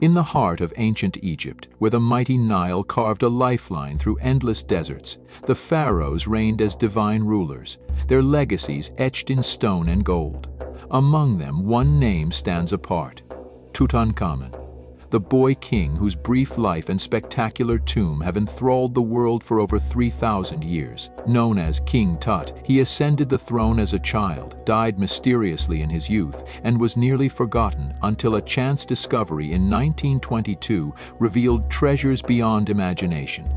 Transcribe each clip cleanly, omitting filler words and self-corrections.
In the heart of ancient Egypt, where the mighty Nile carved a lifeline through endless deserts, the pharaohs reigned as divine rulers, their legacies etched in stone and gold. Among them, one name stands apart: Tutankhamun, the boy king whose brief life and spectacular tomb have enthralled the world for over 3,000 years. Known as King Tut, he ascended the throne as a child, died mysteriously in his youth, and was nearly forgotten until a chance discovery in 1922 revealed treasures beyond imagination.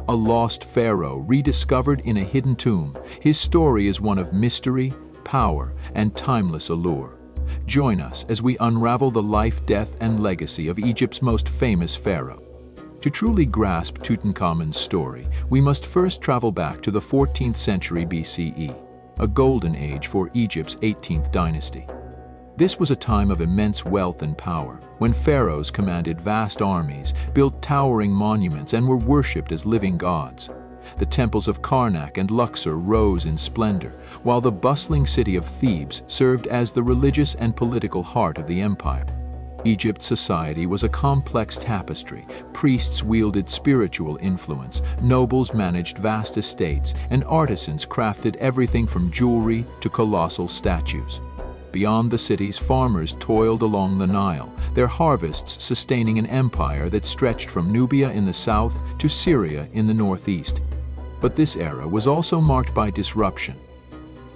A lost pharaoh rediscovered in a hidden tomb, his story is one of mystery, power, and timeless allure. Join us as we unravel the life, death, and legacy of Egypt's most famous pharaoh. To truly grasp Tutankhamun's story, we must first travel back to the 14th century BCE, a golden age for Egypt's 18th dynasty. This was a time of immense wealth and power, when pharaohs commanded vast armies, built towering monuments, and were worshipped as living gods. The temples of Karnak and Luxor rose in splendor, while the bustling city of Thebes served as the religious and political heart of the empire. Egypt's society was a complex tapestry. Priests wielded spiritual influence, nobles managed vast estates, and artisans crafted everything from jewelry to colossal statues. Beyond the cities, farmers toiled along the Nile, their harvests sustaining an empire that stretched from Nubia in the south to Syria in the northeast. But this era was also marked by disruption.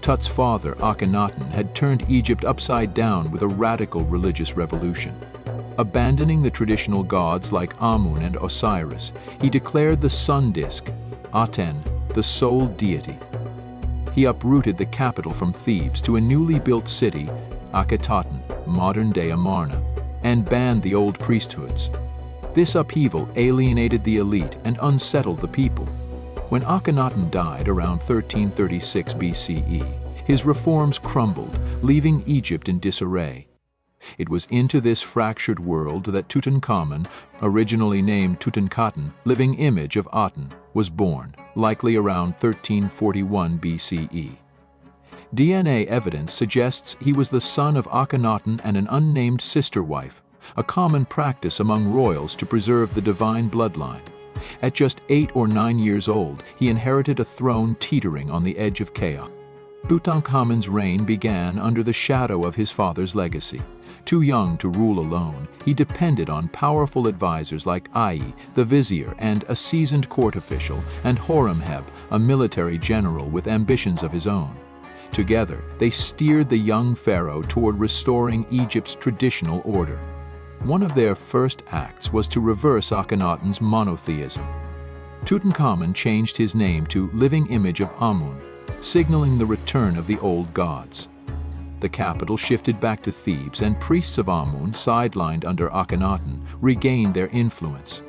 Tut's father, Akhenaten, had turned Egypt upside down with a radical religious revolution. Abandoning the traditional gods like Amun and Osiris, he declared the sun disk, Aten, the sole deity. He uprooted the capital from Thebes to a newly built city, Akhetaten, modern-day Amarna, and banned the old priesthoods. This upheaval alienated the elite and unsettled the people. When Akhenaten died around 1336 BCE, his reforms crumbled, leaving Egypt in disarray. It was into this fractured world that Tutankhamun, originally named Tutankhaten, living image of Aten, was born, likely around 1341 BCE. DNA evidence suggests he was the son of Akhenaten and an unnamed sister wife, a common practice among royals to preserve the divine bloodline. At just 8 or 9 years old, he inherited a throne teetering on the edge of chaos. Tutankhamun's reign began under the shadow of his father's legacy. Too young to rule alone, he depended on powerful advisors like Ai, the vizier, and a seasoned court official, and Horemheb, a military general with ambitions of his own. Together, they steered the young pharaoh toward restoring Egypt's traditional order. One of their first acts was to reverse Akhenaten's monotheism. Tutankhamun changed his name to Living Image of Amun, signaling the return of the old gods. The capital shifted back to Thebes, and priests of Amun, sidelined under Akhenaten, regained their influence.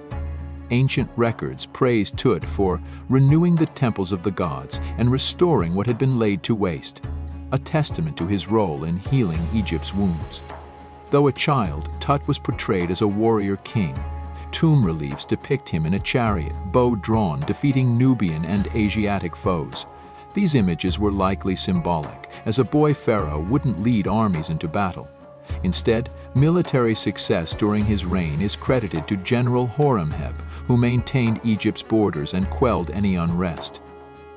Ancient records praised Tut for renewing the temples of the gods and restoring what had been laid to waste, a testament to his role in healing Egypt's wounds. Though a child, Tut was portrayed as a warrior king. Tomb reliefs depict him in a chariot, bow drawn, defeating Nubian and Asiatic foes. These images were likely symbolic, as a boy pharaoh wouldn't lead armies into battle. Instead, military success during his reign is credited to General Horemheb, who maintained Egypt's borders and quelled any unrest.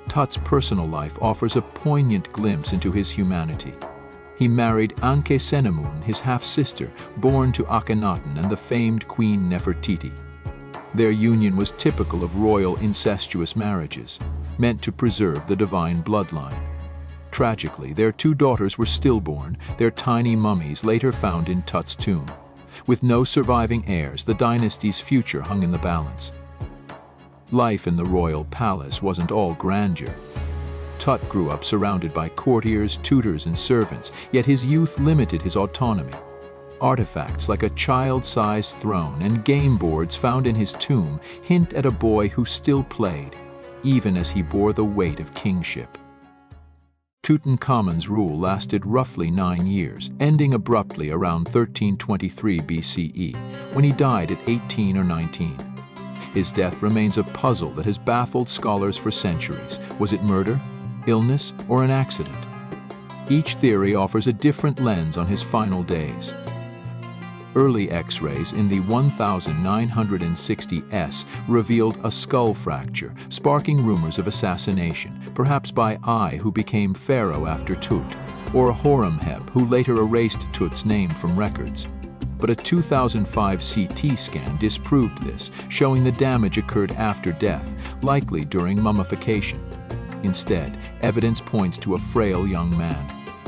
Tut's personal life offers a poignant glimpse into his humanity. He married Ankhesenemun, his half-sister, born to Akhenaten and the famed Queen Nefertiti. Their union was typical of royal incestuous marriages, meant to preserve the divine bloodline. Tragically, their 2 daughters were stillborn, their tiny mummies later found in Tut's tomb. With no surviving heirs, the dynasty's future hung in the balance. Life in the royal palace wasn't all grandeur. Tut grew up surrounded by courtiers, tutors, and servants, yet his youth limited his autonomy. Artifacts like a child-sized throne and game boards found in his tomb hint at a boy who still played, even as he bore the weight of kingship. Tutankhamun's rule lasted roughly 9 years, ending abruptly around 1323 BCE, when he died at 18 or 19. His death remains a puzzle that has baffled scholars for centuries. Was it murder, illness, or an accident? Each theory offers a different lens on his final days. Early X-rays in the 1960s revealed a skull fracture, sparking rumors of assassination, perhaps by Ai, who became Pharaoh after Tut, or Horemheb, who later erased Tut's name from records. But a 2005 CT scan disproved this, showing the damage occurred after death, likely during mummification. Instead, evidence points to a frail young man.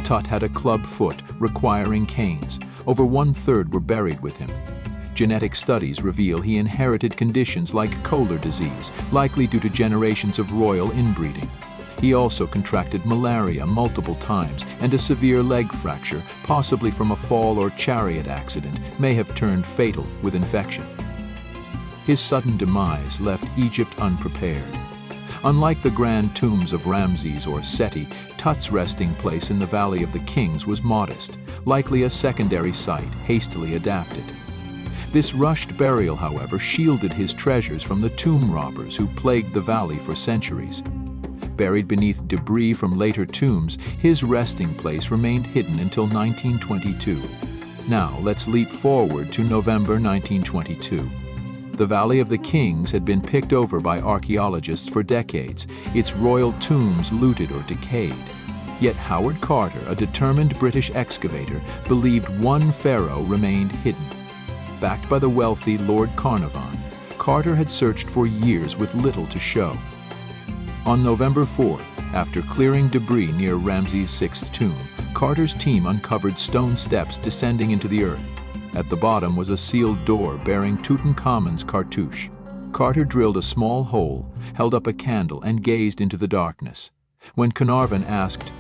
Tut had a club foot, requiring canes. Over 1/3 were buried with him. Genetic studies reveal he inherited conditions like Kohler disease, likely due to generations of royal inbreeding. He also contracted malaria multiple times, and a severe leg fracture, possibly from a fall or chariot accident, may have turned fatal with infection. His sudden demise left Egypt unprepared. Unlike the grand tombs of Ramses or Seti, Tut's resting place in the Valley of the Kings was modest, likely a secondary site hastily adapted. This rushed burial, however, shielded his treasures from the tomb robbers who plagued the valley for centuries. Buried beneath debris from later tombs, his resting place remained hidden until 1922. Now let's leap forward to November 1922. The Valley of the Kings had been picked over by archaeologists for decades, its royal tombs looted or decayed. Yet Howard Carter, a determined British excavator, believed one pharaoh remained hidden. Backed by the wealthy Lord Carnarvon, Carter had searched for years with little to show. On November 4th, after clearing debris near Ramses VI's tomb, Carter's team uncovered stone steps descending into the earth. At the bottom was a sealed door bearing Tutankhamun's cartouche. Carter drilled a small hole, held up a candle, and gazed into the darkness. When Carnarvon asked,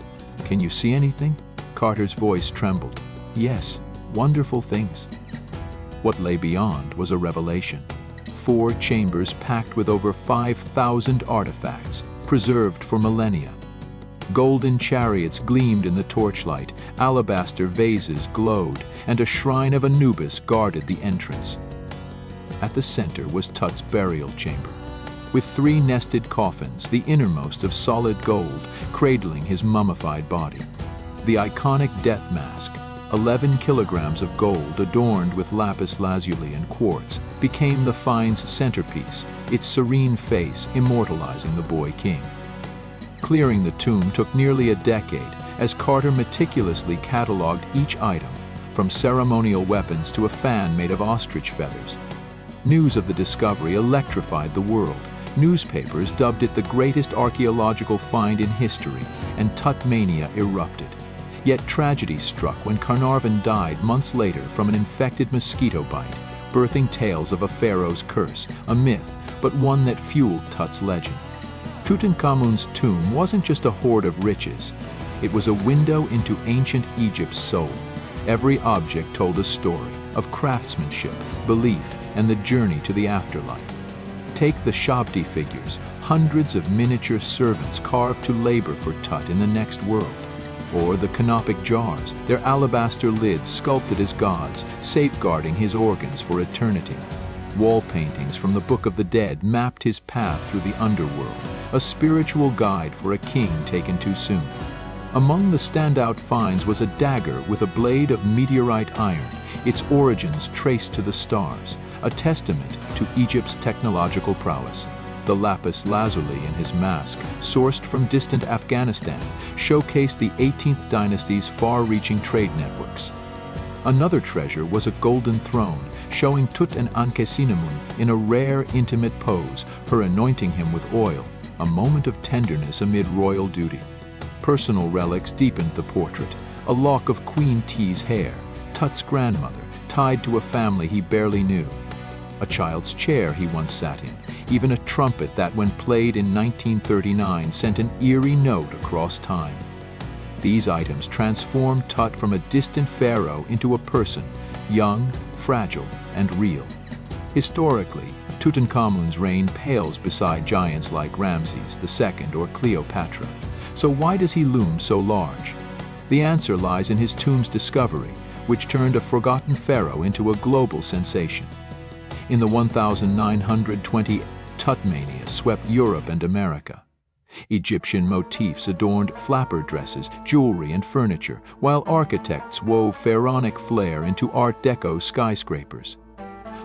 "Can you see anything?" Carter's voice trembled. "Yes, wonderful things." What lay beyond was a revelation. 4 chambers packed with over 5,000 artifacts, preserved for millennia. Golden chariots gleamed in the torchlight, alabaster vases glowed, and a shrine of Anubis guarded the entrance. At the center was Tut's burial chamber, with 3 nested coffins, the innermost of solid gold, cradling his mummified body. The iconic death mask, 11 kilograms of gold adorned with lapis lazuli and quartz, became the find's centerpiece, its serene face immortalizing the boy king. Clearing the tomb took nearly a decade, as Carter meticulously cataloged each item, from ceremonial weapons to a fan made of ostrich feathers. News of the discovery electrified the world. Newspapers dubbed it the greatest archaeological find in history, and Tut mania erupted. Yet tragedy struck when Carnarvon died months later from an infected mosquito bite, birthing tales of a pharaoh's curse, a myth, but one that fueled Tut's legend. Tutankhamun's tomb wasn't just a hoard of riches. It was a window into ancient Egypt's soul. Every object told a story of craftsmanship, belief, and the journey to the afterlife. Take the Shabdi figures, hundreds of miniature servants carved to labor for Tut in the next world. Or the canopic jars, their alabaster lids sculpted as gods, safeguarding his organs for eternity. Wall paintings from the Book of the Dead mapped his path through the underworld, a spiritual guide for a king taken too soon. Among the standout finds was a dagger with a blade of meteorite iron, its origins traced to the stars, a testament to Egypt's technological prowess. The lapis lazuli in his mask, sourced from distant Afghanistan, showcased the 18th dynasty's far-reaching trade networks. Another treasure was a golden throne, showing Tutankhamun in a rare, intimate pose, her anointing him with oil, a moment of tenderness amid royal duty. Personal relics deepened the portrait, a lock of Queen T's hair, Tut's grandmother, tied to a family he barely knew. A child's chair he once sat in, even a trumpet that, when played in 1939, sent an eerie note across time. These items transformed Tut from a distant pharaoh into a person, young, fragile, and real. Historically, Tutankhamun's reign pales beside giants like Ramses II or Cleopatra. So why does he loom so large? The answer lies in his tomb's discovery, which turned a forgotten pharaoh into a global sensation. In the 1920, Tut mania swept Europe and America. Egyptian motifs adorned flapper dresses, jewelry, and furniture, while architects wove pharaonic flair into Art Deco skyscrapers.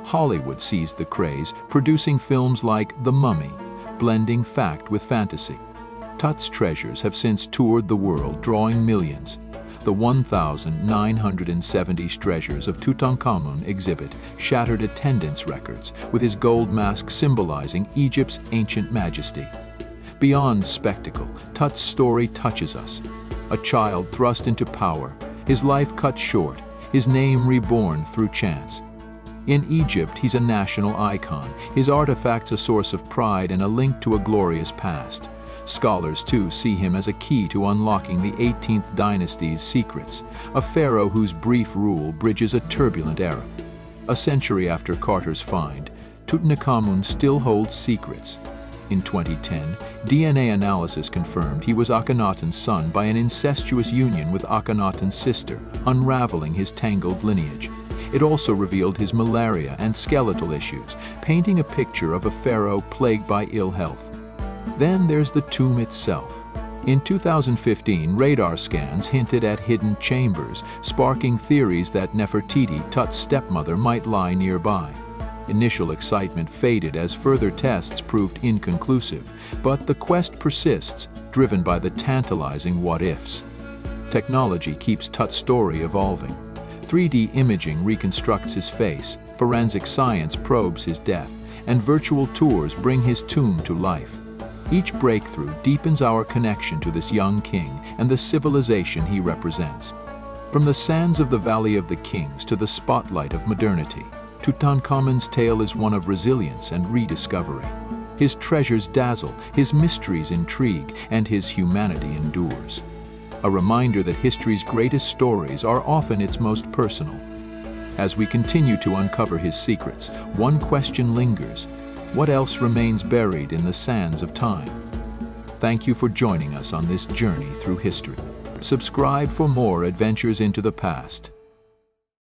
Hollywood seized the craze, producing films like The Mummy, blending fact with fantasy. Tut's treasures have since toured the world, drawing millions. The 1,970 treasures of Tutankhamun exhibit shattered attendance records, with his gold mask symbolizing Egypt's ancient majesty. Beyond spectacle, Tut's story touches us. A child thrust into power, his life cut short, his name reborn through chance. In Egypt, he's a national icon, his artifacts a source of pride and a link to a glorious past. Scholars, too, see him as a key to unlocking the 18th dynasty's secrets, a pharaoh whose brief rule bridges a turbulent era. A century after Carter's find, Tutankhamun still holds secrets. In 2010, DNA analysis confirmed he was Akhenaten's son by an incestuous union with Akhenaten's sister, unraveling his tangled lineage. It also revealed his malaria and skeletal issues, painting a picture of a pharaoh plagued by ill health. Then there's the tomb itself. In 2015, radar scans hinted at hidden chambers, sparking theories that Nefertiti, Tut's stepmother, might lie nearby. Initial excitement faded as further tests proved inconclusive, but the quest persists, driven by the tantalizing what-ifs. Technology keeps Tut's story evolving. 3D imaging reconstructs his face, forensic science probes his death, and virtual tours bring his tomb to life. Each breakthrough deepens our connection to this young king and the civilization he represents. From the sands of the Valley of the Kings to the spotlight of modernity, Tutankhamun's tale is one of resilience and rediscovery. His treasures dazzle, his mysteries intrigue, and his humanity endures. A reminder that history's greatest stories are often its most personal. As we continue to uncover his secrets, one question lingers: what else remains buried in the sands of time? Thank you for joining us on this journey through history. Subscribe for more adventures into the past.